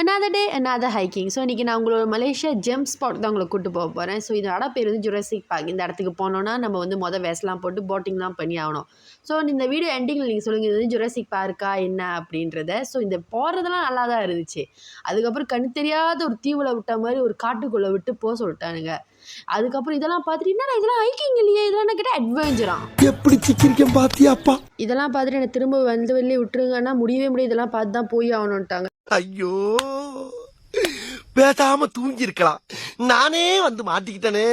another day another hiking. So இன்றைக்கி நான் உங்களோட மலேசியா ஜெம் ஸ்பாட் தான் உங்களை கூப்பிட்டு போக போகிறேன். ஸோ இதோட பேர் வந்து ஜுராசிக் பார்க். இந்த இடத்துக்கு போனோன்னா நம்ம வந்து வேஸ்லாம் போட்டு போட்டிங்லாம் பண்ணி ஆகணும். ஸோ இந்த வீடியோ எண்டிங்கில் நீங்கள் சொல்லுங்கள் இது வந்து ஜுராசிக் பார்க்கா என்ன அப்படின்றத. ஸோ இந்த போகிறதெல்லாம் நல்லா தான் இருந்துச்சு. அதுக்கப்புறம் கண் தெரியாத ஒரு தீவில் விட்ட மாதிரி ஒரு காட்டுக்குள்ளே விட்டு போக சொல்லிட்டானுங்க. அதுக்கப்புறம் இதெல்லாம் பார்த்துட்டு என்ன இதெல்லாம் ஹைக்கிங் இல்லையே, இதெல்லாம் கேட்டால் அட்வென்ச்சரா எப்படி சிக்கிரிக்கம் பார்த்தியாப்பா. இதெல்லாம் பார்த்துட்டு எனக்கு திரும்ப வந்து வெளியே விட்டுருங்கன்னா முடியவே முடியாது, இதெல்லாம் பார்த்து தான் போய் ஆகணுன்ட்டாங்க. ஐயோ பேசாம தூங்கி இருக்கலாம், நானே வந்து மாட்டிக்கிட்டனே.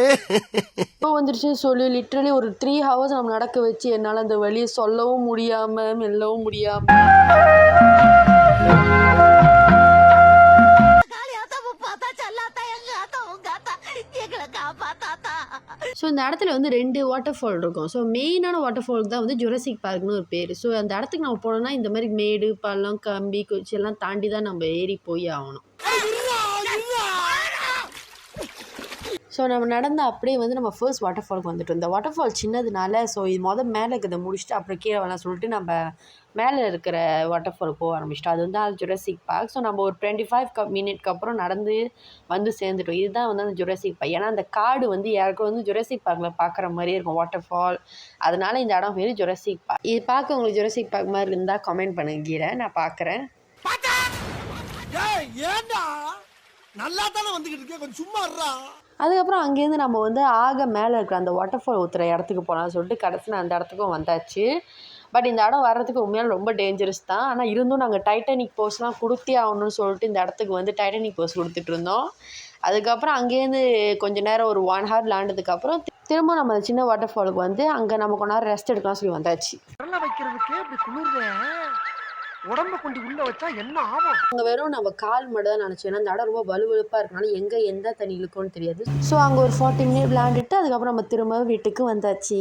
இப்போ வந்துருச்சு சொல்லி லிட்ரலி ஒரு 3 hours நம்ம நடக்க வச்சு என்னால் அந்த வழியை சொல்லவும் முடியாம மெல்லவும் முடியாம. ஸோ இந்த இடத்துல வந்து 2 வாட்டர் ஃபால் இருக்கும். ஸோ மெயினான வாட்டர் ஃபாலுக்கு தான் வந்து ஜுராசிக் பார்க்னு ஒரு பேர். ஸோ அந்த இடத்துக்கு நம்ம போனோம்னா இந்த மாதிரி மேடு பள்ளம் கம்பி குச்சி எல்லாம் தாண்டி தான் நம்ம ஏறி போய் ஆகணும். ஸோ நம்ம நடந்து அப்படியே வந்து நம்ம ஃபர்ஸ்ட் வாட்டர் ஃபாலுக்கு வந்துட்டோம். இந்த வாட்டர் ஃபால் சின்னதுனால ஸோ இது மேலே இருக்கிறத முடிச்சுட்டு அப்புறம் கீழே வரலாம் சொல்லிட்டு நம்ம மேலே இருக்கிற வாட்டர் ஃபால் போக ஆரம்பிச்சிட்டோம். அது வந்து அது ஜுராசிக் பார்க். ஸோ நம்ம ஒரு 25 மினிட்க்கு அப்புறம் நடந்து வந்து சேர்ந்துட்டோம். இதுதான் வந்து அந்த ஜுராசிக் பார்க். ஏன்னா அந்த காடு வந்து யாருக்கும் வந்து ஜுராசிக் பார்க்கில் பார்க்குற மாதிரியே இருக்கும் வாட்டர் ஃபால். அதனால இந்த இடம் பேர் ஜுராசிக் பார்க். இது பார்க்க உங்களுக்கு ஜுராசிக் பார்க் மாதிரி இருந்தால் கமெண்ட் பண்ணுங்க, நான் பார்க்குறேன். அதுக்கப்புறம் அங்கேருந்து நம்ம வந்து மேலே இருக்கிற அந்த வாட்டர் ஃபால் ஊற்றுற இடத்துக்கு போகலான்னு சொல்லிட்டு கடைசியில் அந்த இடத்துக்கும் வந்தாச்சு. பட் இந்த இடம் வர்றதுக்கு உண்மையான ரொம்ப டேஞ்சரஸ் தான். ஆனால் இருந்தும் நாங்கள் டைட்டானிக் போஸ்லாம் கொடுத்தே ஆகணும்னு சொல்லிட்டு இந்த இடத்துக்கு வந்து டைட்டானிக் போஸ் கொடுத்துட்டு இருந்தோம். அதுக்கப்புறம் அங்கேருந்து கொஞ்சம் நேரம் ஒரு 1 hour விளாண்டதுக்கப்புறம் திரும்ப நம்ம அந்த சின்ன வாட்டர் ஃபாலுக்கு வந்து அங்கே நம்ம கொஞ்ச நேரம் ரெஸ்ட் எடுக்கலாம் சொல்லி வந்தாச்சு. உடம்ப கொண்டு உள்ள வச்சா என்ன ஆகும்? அங்கே வெறும் நம்ம கால் மட்டும் தான் நினச்சோம். ஏன்னா அந்த இடம் ரொம்ப வலுவழுப்பாக இருக்கனால எங்கே எந்த தண்ணி இழுக்கும்னு தெரியாது. ஸோ அங்கே ஒரு 40 minutes விளையாண்டுட்டு அதுக்கப்புறம் நம்ம திரும்ப வீட்டுக்கு வந்தாச்சு.